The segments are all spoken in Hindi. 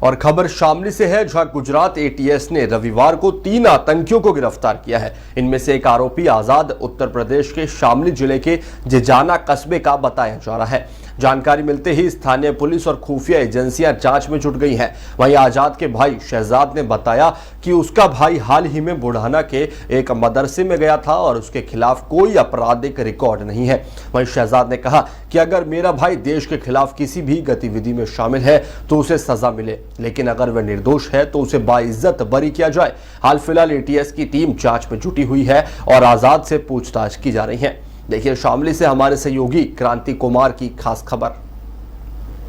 और खबर शामली से है, जहां गुजरात एटीएस ने रविवार को 3 आतंकियों को गिरफ्तार किया है। इनमें से एक आरोपी आजाद उत्तर प्रदेश के शामली जिले के जिजाना कस्बे का बताया जा रहा है। जानकारी मिलते ही स्थानीय पुलिस और खुफिया एजेंसियां जांच में जुट गई हैं। वहीं आजाद के भाई शहजाद ने बताया कि उसका भाई हाल ही में बुढ़ाना के एक मदरसे में गया था और उसके खिलाफ कोई आपराधिक रिकॉर्ड नहीं है। वहीं शहजाद ने कहा कि अगर मेरा भाई देश के खिलाफ किसी भी गतिविधि में शामिल है तो उसे सजा मिले, लेकिन अगर वह निर्दोष है तो उसे बाइज्जत बरी किया जाए। हाल फिलहाल एटीएस की टीम जांच में जुटी हुई है और आजाद से पूछताछ की जा रही है। देखिए शामली से हमारे सहयोगी क्रांति कुमार की खास खबर।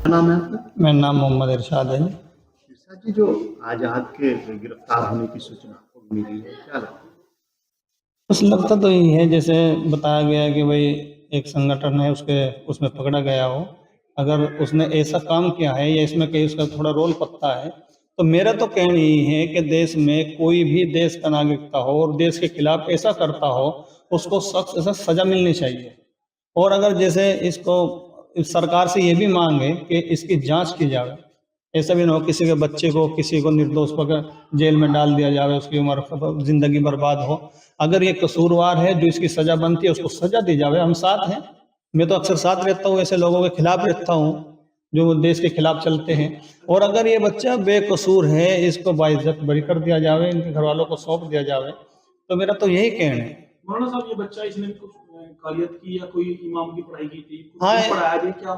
नाम है आपका? मेरा नाम मोहम्मद इरशाद है। इरशाद जी, जो आजाद के गिरफ्तार होने की सूचना आपको मिली है, क्या लगता है? बस लगता तो यही है, जैसे बताया गया है कि भाई एक संगठन है, उसमें पकड़ा गया हो। अगर उसने ऐसा काम किया है या इसमें कहीं उसका थोड़ा रोल पता है, तो मेरा तो कहना यही है कि देश में कोई भी देश का नागरिकता हो और देश के खिलाफ ऐसा करता हो, उसको सख्त से सजा मिलनी चाहिए। और अगर जैसे इसको सरकार से ये भी मांगे कि इसकी जांच की जाए, ऐसा भी ना हो किसी के बच्चे को, किसी को निर्दोष पकड़ जेल में डाल दिया जाए, उसकी उम्र जिंदगी बर्बाद हो। अगर ये कसूरवार है, जो इसकी सजा बनती है उसको सजा दी जाए। हम साथ हैं, मैं तो अक्सर साथ रहता हूँ, ऐसे लोगों के खिलाफ रहता हूँ जो देश के खिलाफ चलते हैं। और अगर ये बच्चा बेकसूर है, इसको बाइज्जत बरी कर दिया जाए, इनके घर वालों को सौंप दिया जाए। तो मेरा तो यही कहना है। मौलाना साहब, ये बच्चा इसने भी कुछ कालियत की या कोई इमाम की पढ़ाई की थी? हाँ, पढ़ाया जी क्या?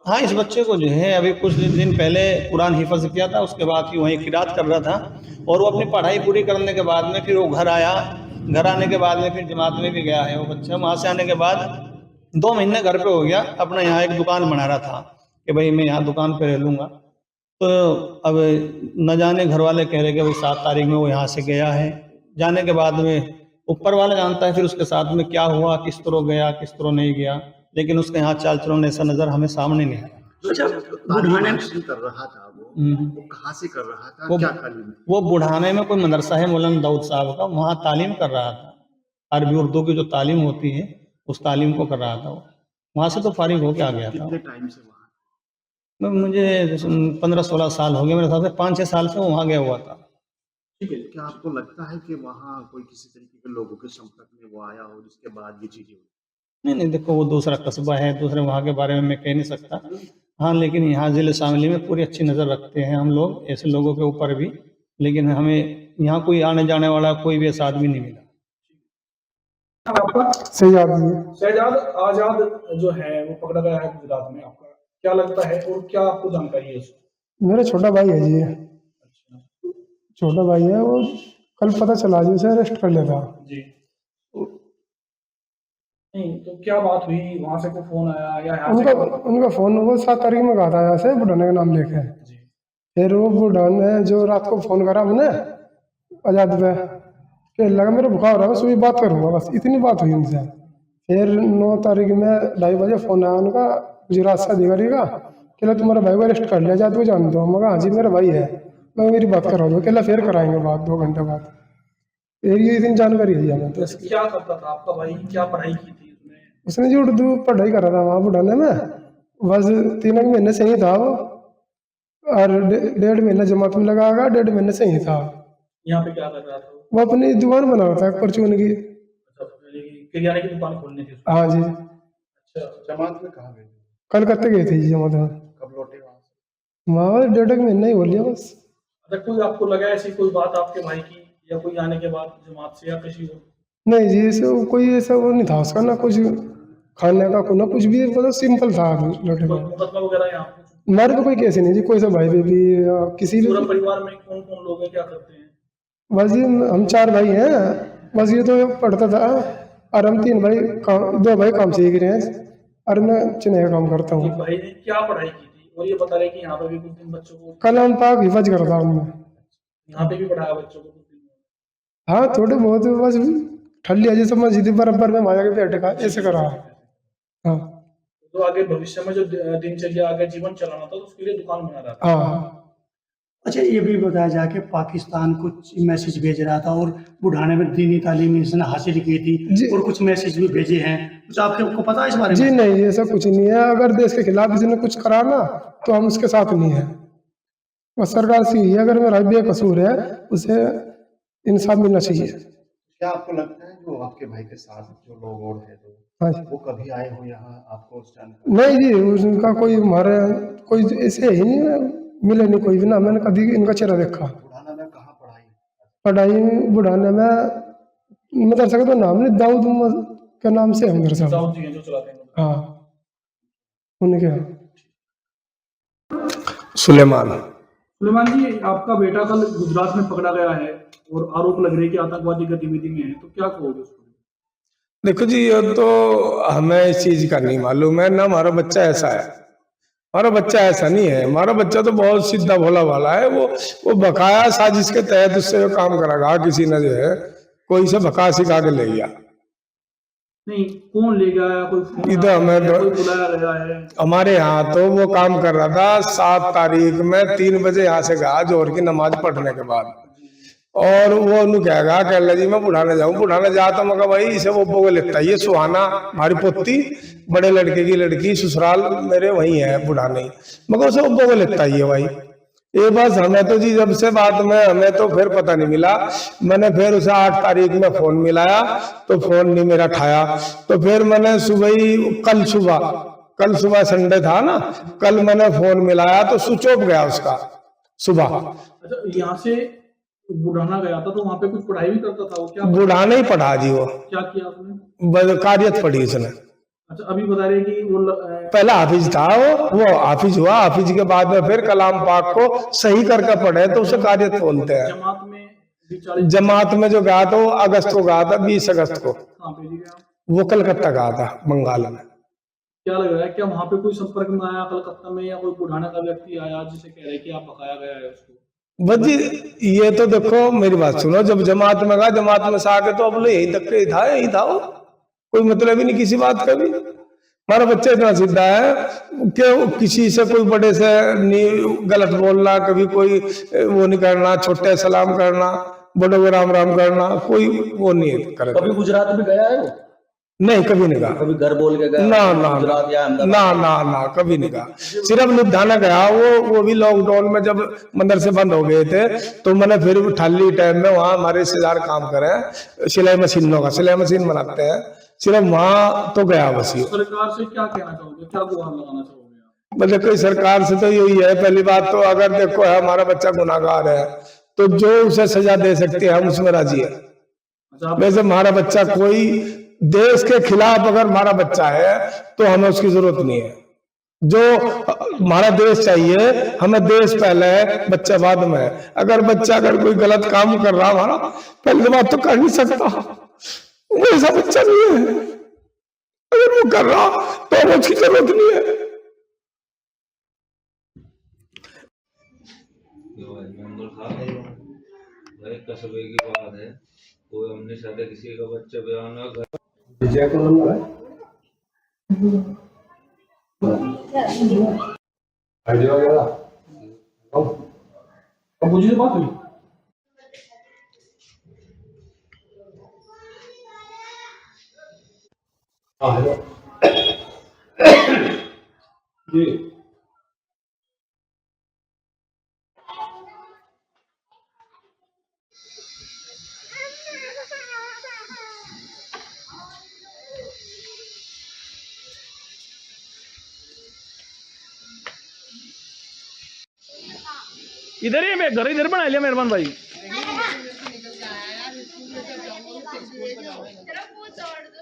हाँ, इस बच्चे को जो है अभी कुछ दिन पहले कुरान हिफ्ज़ किया था, उसके बाद फिर वहीं किरात कर रहा था और वो अपनी पढ़ाई पूरी करने के बाद में फिर वो घर आया। घर आने के बाद में फिर जमात में भी गया है वो बच्चा। वहाँ से आने के बाद 2 महीने घर पे हो गया, अपना यहाँ एक दुकान बना रहा था कि भाई मैं यहाँ दुकान पे रह लूँगा। तो अब न जाने घर वाले कह रहे कि भाई 7 तारीख में वो यहाँ से गया है। जाने के बाद में ऊपर वाला जानता है फिर उसके साथ में क्या हुआ, किस तरह गया, किस तरह नहीं गया, लेकिन उसके यहाँ चाल चलन ऐसा नजर हमें सामने नहीं आया। अच्छा, बुढ़ाने में कर रहा था वो कहाँ से कर रहा था, क्या तालीम? वो बुढ़ाने में कोई मदरसा है मौलाना दाऊद साहब का, वहाँ तालीम कर रहा था। अरबी उर्दू की जो तालीम होती है उस तालीम को कर रहा था वो। वहाँ से तो फारिग होके आ गया था। कितने टाइम से वहाँ? मुझे 15-16 साल हो गए, मेरे हिसाब से 5-6 साल से वहाँ गया हुआ था। ठीक है, क्या आपको लगता है कि वहाँ कोई किसी तरीके के लोगों के संपर्क में वो आया हो जिसके बाद ये चीजें हुई? नहीं, देखो वो दूसरा कस्बा है, दूसरे वहाँ के बारे में मैं कह नहीं सकता। हाँ, लेकिन यहाँ जिले शामली में पूरी अच्छी नज़र रखते हैं हम लोग ऐसे लोगों के ऊपर भी, लेकिन हमें यहाँ कोई आने जाने वाला कोई भी ऐसा आदमी नहीं मिला। आपका शहजाद आजाद जो है वो पकड़ा गया है गुजरात में, आपका क्या लगता है और क्या आपको जानकारी है उसकी? मेरा छोटा भाई है जी। छोटा भाई है, वो कल पता चला जी, उसे अरेस्ट कर लिया था जी। नहीं तो क्या बात हुई, वहां से कोई फोन आया या यहाँ से उनका फोन वो 7 तारीख में कहा था यहाँ से बुढ़ाने का नाम लेके। फिर वो बुढ़ान ने जो रात को फोन करा मैंने आजाद पे कि लगा मेरा बुखार हो रहा है, बस वही बात करूँगा, बस इतनी बात हुई उनसे। फिर 9 तारीख में 2:30 बजे फोन आया उनका गुजरात से अधिकारी का, कहला तुम्हारा भाई को अरेस्ट कर लिया जाए तो जान दो। मैं कहा हाँ जी मेरा भाई है, मैं मेरी बात करा दो। कहला फिर कराएंगे बात 2 घंटे बाद। ये इतनी जानकारी है हमें। तो क्या करता था आपका भाई, क्या पढ़ाई की थी उसने जी उर्दू पढ़ाई कर रहा था वहाँ बुढ़ाने में, बस 3 महीने से ही था वो, और 1.5 महीना जमात में लगा, 1.5 महीने से ही था। यहाँ पे क्या कर रहा था वो अपनी दुकान बना रहा था परचून की। किराने की दुकान खोलनी थी? हाँ जी। अच्छा, जमात में कहाँ गए? कलकत्ते गए थे जी जमात में। कब लौटे वहाँ से? वहाँ 1.5 महीना ही हो लिया बस। अच्छा, कोई आपको लगा ऐसी कोई बात आपके भाई की या कोई आने के बाद जमात से या किसी को? नहीं जी, ऐसे कोई ऐसा वो नहीं था उसका, ना कुछ खाने का ना कुछ भी, मतलब सिंपल था लौटे का। मुकदमा वगैरह यहाँ हमारे तो कोई केस नहीं जी, कोई सा भाई भी किसी पूरा भी। परिवार में कौन कौन लोग हैं, क्या करते हैं? बस जी हम 4 भाई हैं, बस ये तो पढ़ता था और हम 3 भाई 2 भाई काम सीख रहे हैं और मैं चुनाव का काम करता हूँ। भाई ने क्या पढ़ाई की थी और ये बता रहे कि यहाँ पे भी कुछ दिन बच्चों को कलाम पाक हिफज करता हूँ मैं। यहाँ पे भी पढ़ाया बच्चों को कुछ दिन? हाँ थोड़े बहुत, बस ठल्ली जैसे मस्जिद बराबर में माया के बैठ का ऐसे करा। हाँ तो आगे भविष्य में जो दिनचर्या आगे जीवन चलाना था तो उसके लिए दुकान बना रहा था। हाँ। अच्छा, ये भी बताया जाए कि पाकिस्तान कुछ मैसेज भेज रहा था और बुढ़ाने में दीनी तालीम इसने हासिल की थी और कुछ मैसेज भी भेजे हैं, कुछ आपको पता है इस बारे में? जी नहीं, ऐसा कुछ नहीं है। अगर देश के खिलाफ किसी ने कुछ करा ना तो हम उसके साथ नहीं है। बस सरकार से यही है, अगर मेरा बेकसूर है उसे इंसाफ मिलना चाहिए। क्या आपको लगता है जो आपके भाई के साथ जो लोग और हैं हाँ तो जी। वो कभी आए हो यहाँ आपको उस जानकारी? नहीं जी, उनका कोई हमारे कोई ऐसे ही नहीं मिले, नहीं कोई भी ना मैंने कभी इनका चेहरा देखा। बुढ़ाना में कहाँ पढ़ाई? पढ़ाई बुढ़ाने में मदरसा का तो नाम नहीं, दाऊद के नाम से है मदरसा। दाऊद जी हैं जो चलाते हैं। हाँ, उनके यहाँ। सुलेमान। सुलेमान जी, आपका बेटा कल गुजरात में पकड़ा गया है और आरोप लग रहे हैं कि आतंकवादी गतिविधि में है, तो क्या कहोगे उसको? देखो जी, ये तो हमें इस चीज का नहीं मालूम है ना, हमारा बच्चा ऐसा है। हमारा बच्चा ऐसा नहीं है, हमारा बच्चा तो बहुत सीधा भोला वाला है। वो बकाया साजिश के तहत उससे काम करागा, किसी ने जो है कोई से बका सिखा के ले गया। नहीं, कौन ले गया? कोई फोन इधर आया हमें है, तो- कोई बुलाया गया है? हमारे यहाँ तो वो काम कर रहा था 7 तारीख में 3 बजे यहाँ से गया जोहर की नमाज पढ़ने के बाद, और वो उन्हें कहेगा कह जी मैं बुढ़ाने जाऊं, बुढ़ाने जाता मगर भाई इसे वो बोगे लेता है। ये सुहाना हमारी पोती, बड़े लड़के की लड़की, ससुराल मेरे वही है बुढ़ाने, मगर उसे वो बोगे लेता ही है भाई। ये बस हमें तो जी जब से बाद में हमें तो फिर पता नहीं मिला। मैंने फिर उसे 8 तारीख में फोन मिलाया तो फोन नहीं मेरा उठाया। तो फिर मैंने सुबह ही कल सुबह संडे था ना, कल मैंने फोन मिलाया तो स्विच ऑफ गया उसका सुबह। अच्छा, यहाँ से बुढ़ाना गया था तो वहाँ पे कुछ पढ़ाई भी करता था वो? क्या बुढ़ाने ही पढ़ा जी वो, क्या किया आपने? कारियत पढ़ी उसने। अच्छा, अभी बता रहे कि वो पहला हाफिज था, वो हाफिज हुआ, हाफिज के बाद में फिर कलाम पाक को सही करके पढ़े तो उसे कारियत बोलते हैं। जमात में भी 40 जमात में जो गया था वो अगस्त को गया था, 20 अगस्त को। कहाँ पे जी गया? वो कलकत्ता गया था, बंगाल में। क्या लग रहा है, क्या वहाँ पे कोई संपर्क में आया कलकत्ता में, या कोई बुढ़ाने का व्यक्ति आया जिसे कह रहे हैं कि आप भगाया गया है उसको? बस जी ये तो देखो मेरी बात सुनो, जब जमात में गया, जमात में से आके तो अब यही तक यही था वो, कोई मतलब ही नहीं किसी बात का भी। हमारा बच्चा इतना सीधा है कि किसी से कोई बड़े से नहीं गलत बोलना, कभी कोई वो नहीं करना, छोटे सलाम करना, बड़ों को राम राम करना, कोई वो नहीं करे। कभी गुजरात भी गया है वो? नहीं, कभी नहीं गया। कभी घर बोल के गया? ना ना गुजरात या अहमदाबाद? ना ना ना कभी नहीं गया। सिर्फ लुधियाना गया वो भी लॉकडाउन में जब मदरसे बंद हो गए थे तो मैंने फिर ठाली टाइम में वहाँ हमारे रिश्तेदार काम करे, सिलाई मशीनों का सिलाई मशीन बनाते हैं, सिर्फ वहाँ तो गया बस। सरकार से क्या कहना चाहोगे, क्या गुहार लगाना चाहोगे आप? मतलब कोई सरकार से तो यही है, पहली बात तो अगर देखो है हमारा बच्चा गुनाहगार है तो जो उसे सजा दे सकते हैं हम उसमें राजी है। अच्छा, वैसे हमारा बच्चा कोई देश के खिलाफ अगर हमारा बच्चा है तो हमें उसकी जरूरत नहीं है। जो हमारा देश चाहिए, हमें देश पहले है, बच्चा बाद में है। अगर बच्चा अगर कोई गलत काम कर रहा हमारा, पहली बात तो कर नहीं सकता, वो ऐसा बच्चा नहीं है। अगर वो कर रहा तो हमें उसकी जरूरत नहीं है। कस्बे की बात है, कोई हमने साथ किसी का बच्चा बयान विजय को नंबर है आइडिया वगैरह अब मुझे बात हुई जी। इधर ही मैं घर इधर बना लिया मेहरबान भाई। तरफ वो तोड़ दो।